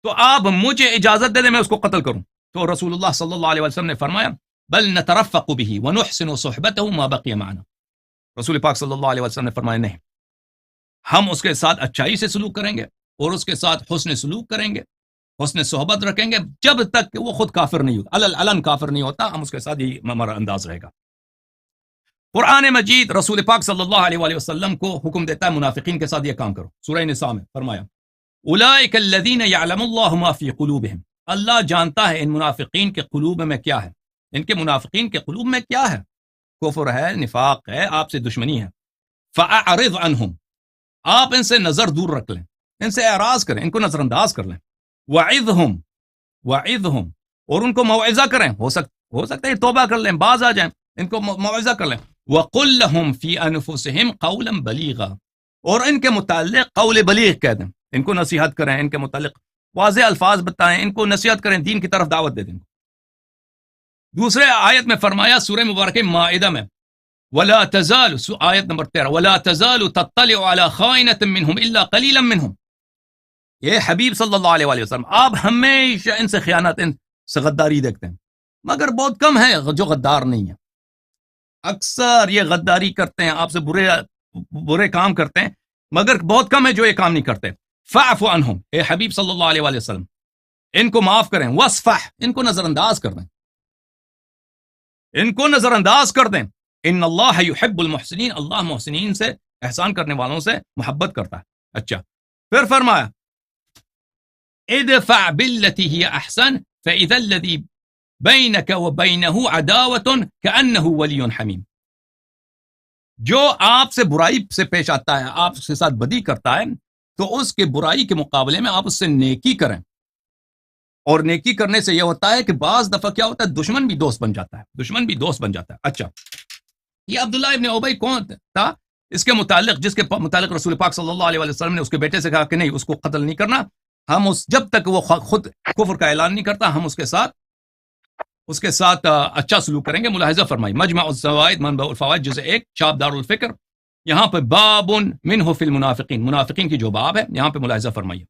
تو آپ مجھے اجازت دے دیں میں اس کو قتل کروں۔ تو رسول اللہ صلی اللہ علیہ وسلم نے فرمایا بل نترفق به ونحسن صحبته ما بقي معنا، رسول پاک صلی اللہ علیہ وسلم نے فرمایا نہیں، ہم اس کے ساتھ اچائی سے سلوک کریں گے اور اس کے ساتھ حسن سلوک کریں گے، حسن صحبت رکھیں گے جب تک کہ وہ خود کافر نہیں ہوتا، علن کافر نہیں ہوتا، ہم اس کے ساتھ یہ ہمارا انداز رہے گا۔ قرآن مجید رسول پاک صلی اللہ علیہ وآلہ وسلم کو حکم دیتا ہے منافقین کے ساتھ یہ کام کرو۔ سورہ نساء میں فرمایا اولئک الذین یعلم اللہ ما فی قلوبہم، اللہ جانتا ہے ان منافقین کے قلوب میں کیا ہے، ان کے منافقین کے قلوب میں کیا ہے، کفر ہے، نفاق ہے، آپ سے دشمنی ہے، فاعرض عنہم، آپ ان سے نظر دور رکھ لیں، ان سے اعراض کریں، ان کو نظر انداز کر لیں، وعظہم، اور ان کو موعظہ کریں، ہو سکتا ہے توبہ کر لیں، باز آ جائیں، ان کو موعظہ کر لیں، وقل لهم فی انفسہم قولا بلیغا، اور ان کے متعلق قول بلیغ کہہ دیں، ان کو نصیحت کریں، ان کے متعلق واضح الفاظ بتائیں، ان کو نصیحت کریں، دین کی طرف دعوت دے دیں۔ دوسرے آیت میں فرمایا سورہ مبارکہ مائدہ میں ولا تزال، آیت نمبر 13، ولا تزال تطلع على خائنة منهم الا قليلا منهم، یہ حبیب صلی اللہ علیہ وآلہ وسلم آپ ہمیشہ ان سے خیانت، ان سے غداری دیکھتے ہیں، مگر بہت کم ہے جو غدار نہیں ہے، اکثر یہ غداری کرتے ہیں، آپ سے برے کام کرتے ہیں، مگر بہت کم ہے جو یہ کام نہیں کرتے۔ فاعف عنہم، اے حبیب صلی اللہ علیہ وآلہ وسلم ان کو معاف کریں، واصفح، ان کو نظر انداز کر دیں، ان کو نظر انداز کر دیں، ان اللہ یحب المحسنین، اللہ محسنین سے، احسان کرنے والوں سے محبت کرتا ہے۔ اچھا پھر فرمایا ادفع باللتی ہی احسن فاذا الذی بینک وبینہ عداوۃ کأنہ ولی حمیم، جو آپ سے برائی سے پیش آتا ہے، آپ کے ساتھ بدی کرتا ہے، تو اس کے برائی کے مقابلے میں آپ اس سے نیکی کریں، اور نیکی کرنے سے یہ ہوتا ہے کہ بعض دفعہ کیا ہوتا ہے دشمن بھی دوست بن جاتا ہے، اچھا یہ عبداللہ ابن ابی کون تھا، اس کے متعلق، جس کے متعلق رسول پاک صلی اللہ علیہ وسلم نے اس کے بیٹے سے کہا کہ نہیں اس کو قتل نہیں کرنا، ہم جب تک وہ خود کفر کا اعلان نہیں کرتا ہم اس کے ساتھ اچھا سلوک کریں گے۔ ملاحظہ فرمائی مجمع الزوائد منبع الفوائد جزء 1 چاپ دار الفکر، یہاں پہ باب منہ فی المنافقین، منافقین کی جو باب ہے یہاں پہ ملاحظہ فرمائیے،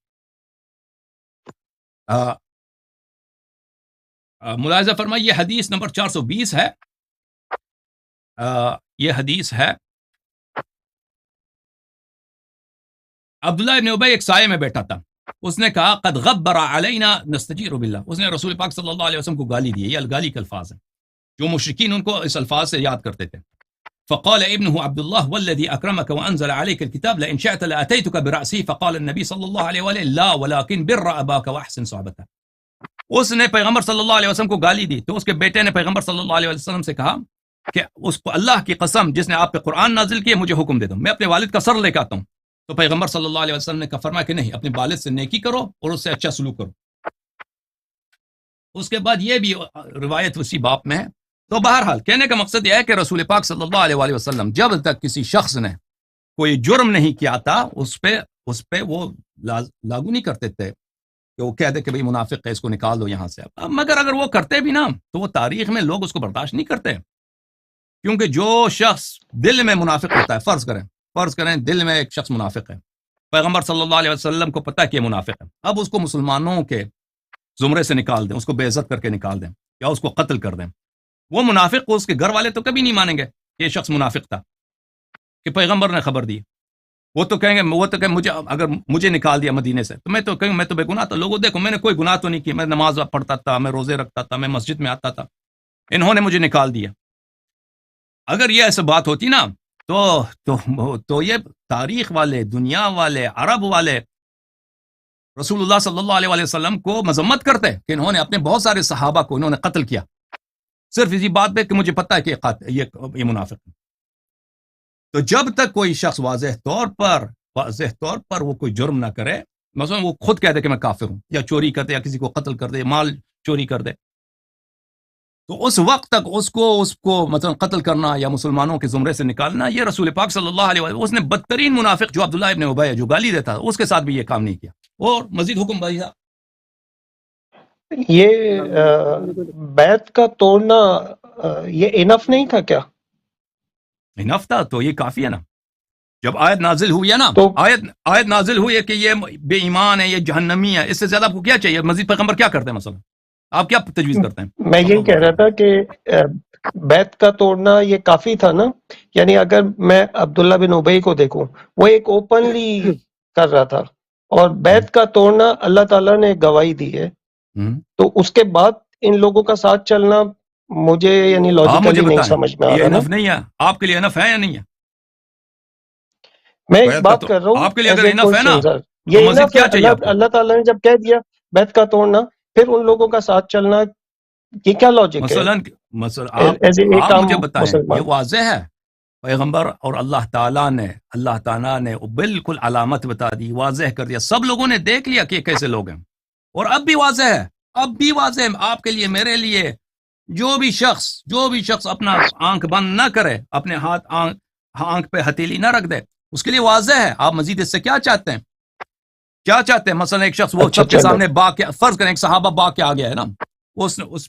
ملاحظہ فرمائیے، یہ حدیث نمبر 420 ہے، یہ حدیث ہے عبداللہ ابن ابی ایک سائے میں بیٹھا تھا، اس نے کہا قد غبر علینا نستجیر باللہ، اس نے رسول پاک صلی اللہ علیہ وسلم کو گالی دی، یہ گالی کے الفاظ ہیں جو مشرکین ان کو اس الفاظ سے یاد کرتے تھے۔ فقال ابنه عبد الله والذي اكرمك وانزل عليك الكتاب لئن شئت لاتيتك براسه، فقال النبي صلی اللہ علیہ وآلہ لا ولكن بر اباك واحسن صحبته، اس نے پیغمبر صلی اللہ علیہ وسلم کو گالی دی، تو اس کے بیٹے نے پیغمبر صلی اللہ علیہ وسلم سے کہا کہ اس کو اللہ کی قسم جس نے آپ پہ قرآن نازل کیا مجھے حکم دے دو، میں اپنے والد کا سر لے کے آتا ہوں، تو پیغمبر صلی اللہ علیہ وسلم نے فرمایا کہ نہیں، اپنے والد سے نیکی کرو اور اس سے اچھا سلوک کرو۔ اس کے بعد یہ بھی روایت اسی باب میں ہے۔ تو بہرحال کہنے کا مقصد یہ ہے کہ رسول پاک صلی اللہ علیہ وآلہ وسلم جب تک کسی شخص نے کوئی جرم نہیں کیا تھا اس پہ وہ لاگو نہیں کرتے تھے کہ وہ کہہ دے کہ بھئی منافق ہے اس کو نکال دو یہاں سے، مگر اگر وہ کرتے بھی نا تو وہ تاریخ میں لوگ اس کو برداشت نہیں کرتے، کیونکہ جو شخص دل میں منافق ہوتا ہے، فرض کریں دل میں ایک شخص منافق ہے، پیغمبر صلی اللہ علیہ وسلم کو پتہ ہے کہ یہ منافق ہے، اب اس کو مسلمانوں کے زمرے سے نکال دیں، اس کو بے عزت کر کے نکال دیں یا اس کو قتل کر دیں، وہ منافق کو اس کے گھر والے تو کبھی نہیں مانیں گے کہ یہ شخص منافق تھا، کہ پیغمبر نے خبر دی، وہ تو کہیں گے مجھے اگر مجھے نکال دیا مدینے سے تو میں تو کہیں میں تو بے گناہ تھا، لوگوں دیکھو میں نے کوئی گناہ تو نہیں کی، میں نماز پڑھتا تھا، میں روزے رکھتا تھا، میں مسجد میں آتا تھا، انہوں نے مجھے نکال دیا۔ اگر یہ ایسا بات ہوتی نا تو یہ تاریخ والے، دنیا والے، عرب والے رسول اللہ صلی اللہ علیہ وسلم کو مذمت کرتے کہ انہوں نے اپنے بہت سارے صحابہ کو انہوں نے قتل کیا صرف اسی بات پہ کہ مجھے پتہ ہے کہ یہ منافق ہے۔ تو جب تک کوئی شخص واضح طور پر وہ کوئی جرم نہ کرے، مثلا وہ خود کہہ دے کہ میں کافر ہوں، یا چوری کر دے، یا کسی کو قتل کر دے، مال چوری کر دے، تو اس وقت تک اس کو مثلا قتل کرنا یا مسلمانوں کے زمرے سے نکالنا، یہ رسول پاک صلی اللہ علیہ وسلم، اس نے بدترین منافق جو عبداللہ ابن ابی ہے، جو گالی دیتا تھا، اس کے ساتھ بھی یہ کام نہیں کیا۔ اور مزید حکم بھائی صاحب، یہ بیعت کا توڑنا یہ انف نہیں تھا کیا؟ انف تھا تو یہ کافی ہے نا۔ جب آیت نازل ہوئی ہے نا، تو آیت نازل ہوئی ہے کہ یہ بے ایمان ہے، یہ جہنمی ہے، اس سے زیادہ آپ کو کیا چاہیے؟ مزید پیغمبر کیا کرتے ہیں؟ مثلا آپ کیا تجویز کرتے ہیں؟ میں یہی کہہ رہا تھا کہ بیعت کا توڑنا یہ کافی تھا نا، یعنی اگر میں عبداللہ بن ابی کو دیکھوں، وہ ایک اوپنلی کر رہا تھا، اور بیعت کا توڑنا اللہ تعالیٰ نے گواہی دی ہے، تو اس کے بعد ان لوگوں کا ساتھ چلنا مجھے یعنی آپ لاجیکلی مجھے نہیں بتائیں، سمجھ میں آ یہ رہا نا۔ انف نہیں ہے آپ کے لیے؟ انف ہے یا نہیں ہے؟ میں ایک بیعت کا بات تو کر رہا ہوں آپ کے لیے ایز اگر اے انف ہے نا، کوشچن سر، تو یہ مزید انف ہے؟ کیا چاہیے آپ کو؟ اللہ تعالیٰ نے جب کہہ دیا بیعت کا توڑنا، پھر ان لوگوں کا ساتھ چلنا، یہ کیا لاجک ہے مثلا ایز اے ایک آپ عام مجھے بتائیں، یہ مسلمان؟ واضح ہے، پیغمبر اور اللہ تعالیٰ نے بالکل علامت بتا دی، واضح کر دیا، سب لوگوں نے دیکھ لیا کہ یہ کیسے لوگ ہیں، اور اب بھی واضح ہے، آپ کے لیے، میرے لیے، جو بھی شخص اپنا آنکھ بند نہ کرے، اپنے ہاتھ آنکھ پہ ہتھیلی نہ رکھ دے، اس کے لیے واضح ہے۔ آپ مزید اس سے کیا چاہتے ہیں؟ مثلا ایک شخص وہ اچھا سب کے چلے، سامنے فرض کریں ایک صحابہ باغ کے آ گیا ہے نا،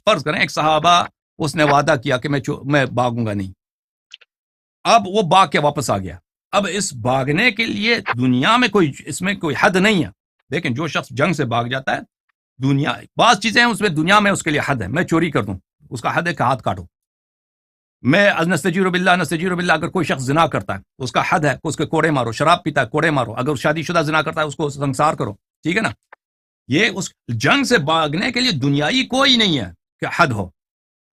فرض کریں ایک صحابہ، اس نے وعدہ کیا کہ میں بھاگوں گا نہیں، اب وہ بھاگ کے واپس آ گیا۔ اب اس بھاگنے کے لیے دنیا میں اس میں کوئی حد نہیں ہے، لیکن جو شخص جنگ سے بھاگ جاتا ہے، بعض چیزیں ہیں اس میں، دنیا میں اس کے لیے حد ہے، میں چوری کر دوں، اس کا حد ہے کہ ہاتھ کاٹو، میں نستجیر باللہ، اگر کوئی شخص زنا کرتا ہے اس کا حد ہے کہ اس کے کوڑے مارو، شراب پیتا ہے کوڑے مارو، اگر شادی شدہ زنا کرتا ہے اس کو سنسار کرو، ٹھیک ہے نا۔ یہ اس جنگ سے بھاگنے کے لیے دنیائی کوئی نہیں ہے کہ حد ہو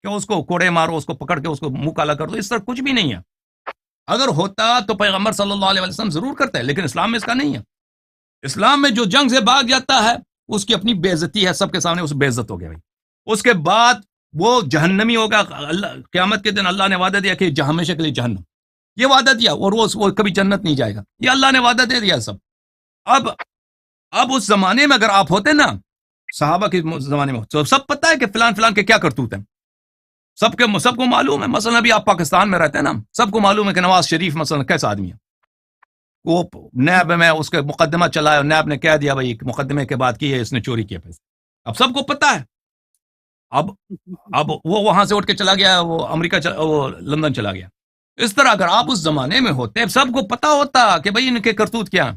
کہ اس کو کوڑے مارو، اس کو پکڑ کے اس کو منہ کالا کر دو، اس طرح کچھ بھی نہیں ہے۔ اگر ہوتا تو پیغمبر صلی اللہ علیہ وسلم ضرور کرتے ہیں، لیکن اسلام میں اس کا نہیں ہے۔ اسلام میں جو جنگ سے بھاگ جاتا ہے اس کی اپنی بے عزتی ہے، سب کے سامنے اس بے عزت ہو گیا بھائی، اس کے بعد وہ جہنمی ہوگا۔ قیامت کے دن اللہ نے وعدہ دیا کہ ہمیشہ کے لیے جہنم، یہ وعدہ دیا، اور وہ کبھی جنت نہیں جائے گا، یہ اللہ نے وعدہ دے دیا سب۔ اب اس زمانے میں اگر آپ ہوتے نا، صحابہ کے زمانے میں، تو سب پتہ ہے کہ فلان کے کیا کرتوت ہیں، سب کو معلوم ہے۔ مثلا ابھی آپ پاکستان میں رہتے ہیں نا، سب کو معلوم ہے کہ نواز شریف مثلا کیسا آدمی ہے، وہ نیب میں اس کے مقدمہ چلایا، نیب نے کہہ دیا بھائی مقدمے کے بعد کی ہے، اس نے چوری کیا پیسے، اب سب کو پتہ ہے۔ اب وہ وہاں سے اٹھ کے چلا گیا، وہ امریکہ وہ لندن چلا گیا۔ اس طرح اگر آپ اس زمانے میں ہوتے، سب کو پتہ ہوتا کہ بھائی ان کے کرتوت کیا،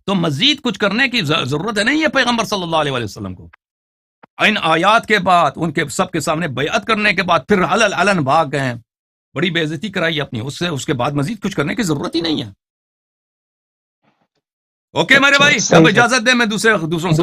تو مزید کچھ کرنے کی ضرورت نہیں ہے پیغمبر صلی اللہ علیہ وسلم کو۔ ان آیات کے بعد، ان کے سب کے سامنے بیعت کرنے کے بعد، پھر علن بھاگ گئے، بڑی بے عزتی کرائی اپنی، اس کے بعد مزید کچھ کرنے کی ضرورت ہی نہیں ہے۔ اوکے میرے بھائی، اب صحیح ہے۔ اجازت دیں میں دوسروں سے